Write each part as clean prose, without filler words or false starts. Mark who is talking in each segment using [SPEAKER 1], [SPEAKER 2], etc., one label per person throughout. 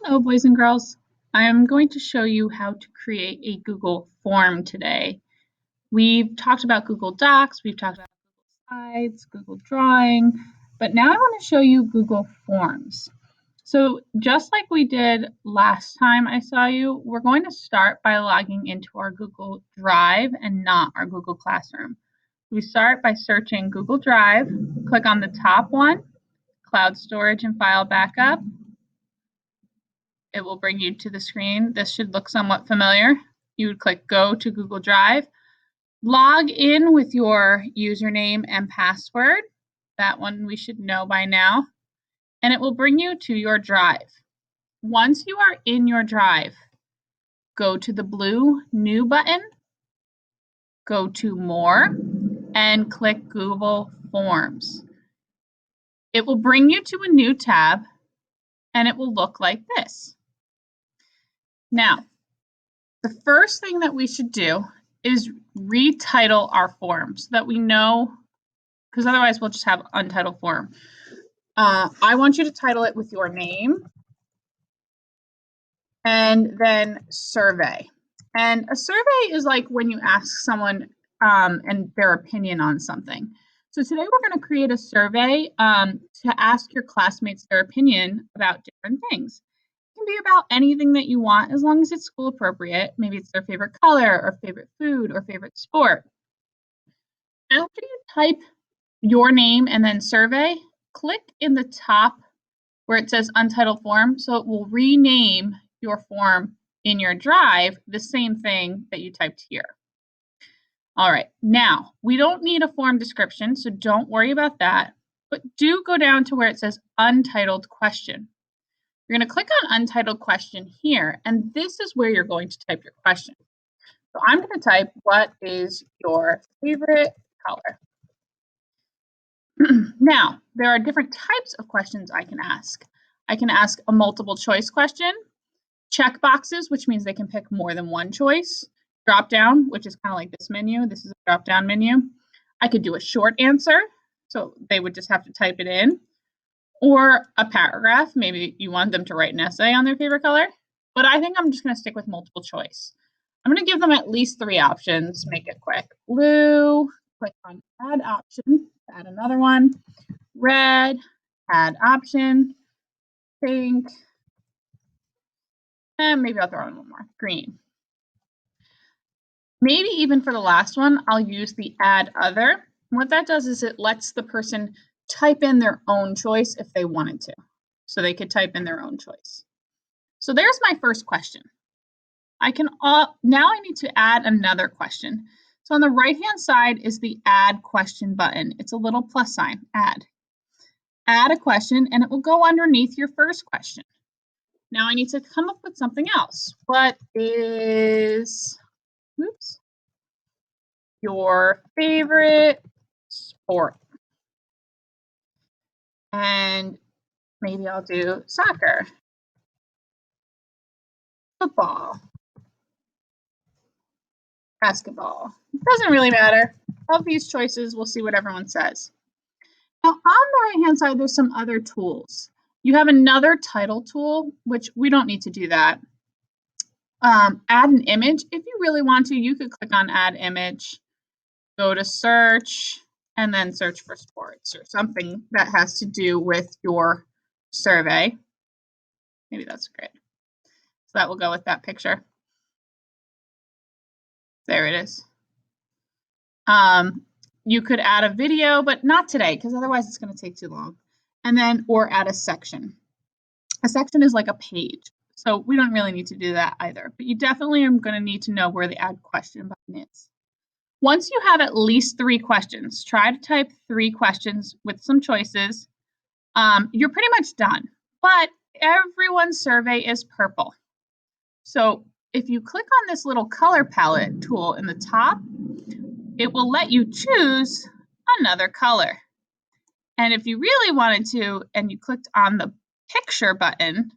[SPEAKER 1] Hello, boys and girls. I am going to show you how to create a Google form today. We've talked about Google Docs, we've talked about Google Slides, Google Drawing, but now I want to show you Google Forms. So just like we did last time I saw you, we're going to start by logging into our Google Drive and not our Google Classroom. We start by searching Google Drive, click on the top one, Cloud Storage and File Backup. It will bring you to the screen. This should look somewhat familiar. You would click Go to Google Drive. Log in with your username and password. That one we should know by now. And it will bring you to your drive. Once you are in your drive, go to the blue New button, go to More, and click Google Forms. It will bring you to a new tab, and it will look like this. Now, the first thing that we should do is retitle our form so that we know, because otherwise we'll just have untitled form. I want you to title it with your name and then survey. And a survey is like when you ask someone and their opinion on something. So today we're going to create a survey to ask your classmates their opinion about different things. Can be about anything that you want as long as it's school appropriate. Maybe it's their favorite color or favorite food or favorite sport. After you type your name and then survey, click in the top where it says untitled form, so it will rename your form in your drive the same thing that you typed here. All right, now we don't need a form description, so don't worry about that, but do go down to where it says untitled question. You're going to click on untitled question here, and this is where you're going to type your question. So I'm going to type, what is your favorite color? Now, there are different types of questions I can ask. I can ask a multiple choice question, check boxes, which means they can pick more than one choice, drop down, which is kind of like this menu. This is a drop down menu. I could do a short answer, so they would just have to type it in. Or a paragraph, maybe you want them to write an essay on their favorite color, but I think I'm just going to stick with multiple choice. I'm going to give them at least 3 options, make it quick. Blue, click on add option, add another one. Red, add option. Pink, and maybe I'll throw in one more, green. Maybe even for the last one, I'll use the add other. And what that does is it lets the person type in their own choice if they wanted to. So they could type in their own choice. So there's my first question. Now I need to add another question. So on the right-hand side is the add question button. It's a little plus sign, add. Add a question and it will go underneath your first question. Now I need to come up with something else. What is, your favorite sport? And maybe I'll do soccer, football, basketball. It doesn't really matter. Of these choices, we'll see what everyone says. Now on the right-hand side, there's some other tools. You have another title tool, which we don't need to do that. Add an image. If you really want to, you could click on add image, go to search, and then search for sports or something that has to do with your survey. Maybe that's great. So that will go with that picture. There it is. You could add a video, but not today, because otherwise it's going to take too long. And then, or add a section. A section is like a page. So we don't really need to do that either, but you definitely are going to need to know where the add question button is. Once you have at least 3 questions, try to type 3 questions with some choices. You're pretty much done, but everyone's survey is purple. So if you click on this little color palette tool in the top, it will let you choose another color. And if you really wanted to, and you clicked on the picture button,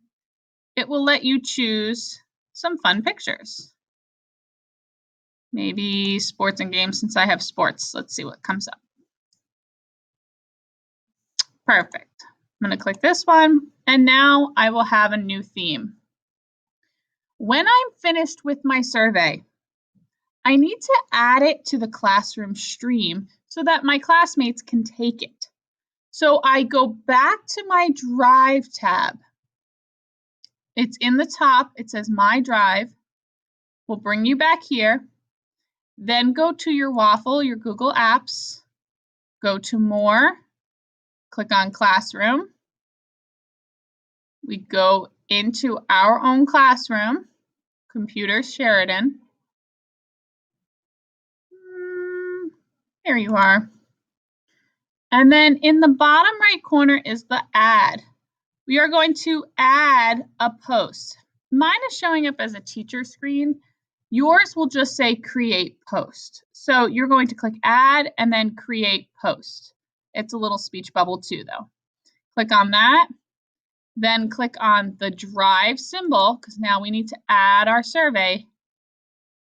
[SPEAKER 1] it will let you choose some fun pictures. Maybe sports and games, since I have sports. Let's see what comes up. Perfect. I'm going to click this one, and now I will have a new theme. When I'm finished with my survey, I need to add it to the classroom stream so that my classmates can take it. So I go back to my Drive tab. It's in the top, it says My Drive. We'll bring you back here. Then go to your Waffle, your Google Apps. Go to More, click on Classroom. We go into our own classroom, Computers Sheridan. There you are. And then in the bottom right corner is the add. We are going to add a post. Mine is showing up as a teacher screen. Yours will just say create post. So you're going to click add and then create post. It's a little speech bubble too though. Click on that. Then click on the Drive symbol because now we need to add our survey.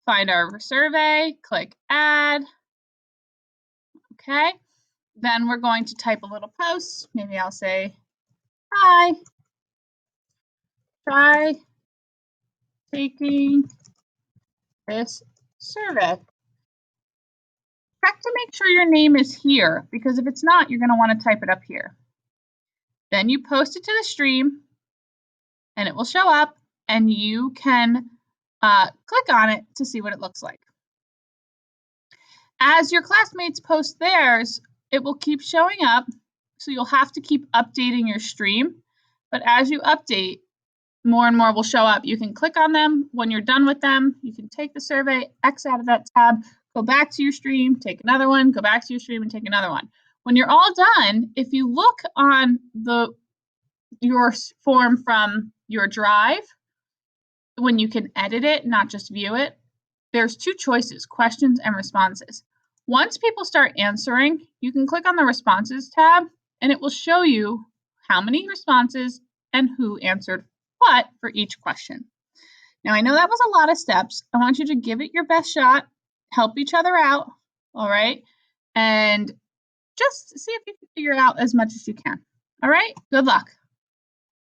[SPEAKER 1] Find our survey, click add. Okay. Then we're going to type a little post. Maybe I'll say, hi, try taking this survey. Check to make sure your name is here, because if it's not, you're going to want to type it up here. Then you post it to the stream, and it will show up, and you can click on it to see what it looks like. As your classmates post theirs, it will keep showing up, so you'll have to keep updating your stream. But as you update, more and more will show up. You can click on them when you're done with them. You can take the survey, X out of that tab, go back to your stream, take another one, go back to your stream and take another one. When you're all done, if you look on your form from your Drive, when you can edit it, not just view it, there's two choices, questions and responses. Once people start answering, you can click on the responses tab and it will show you how many responses and who answered what for each question. Now, I know that was a lot of steps. I want you to give it your best shot, help each other out, all right? And just see if you can figure it out as much as you can. All right, good luck.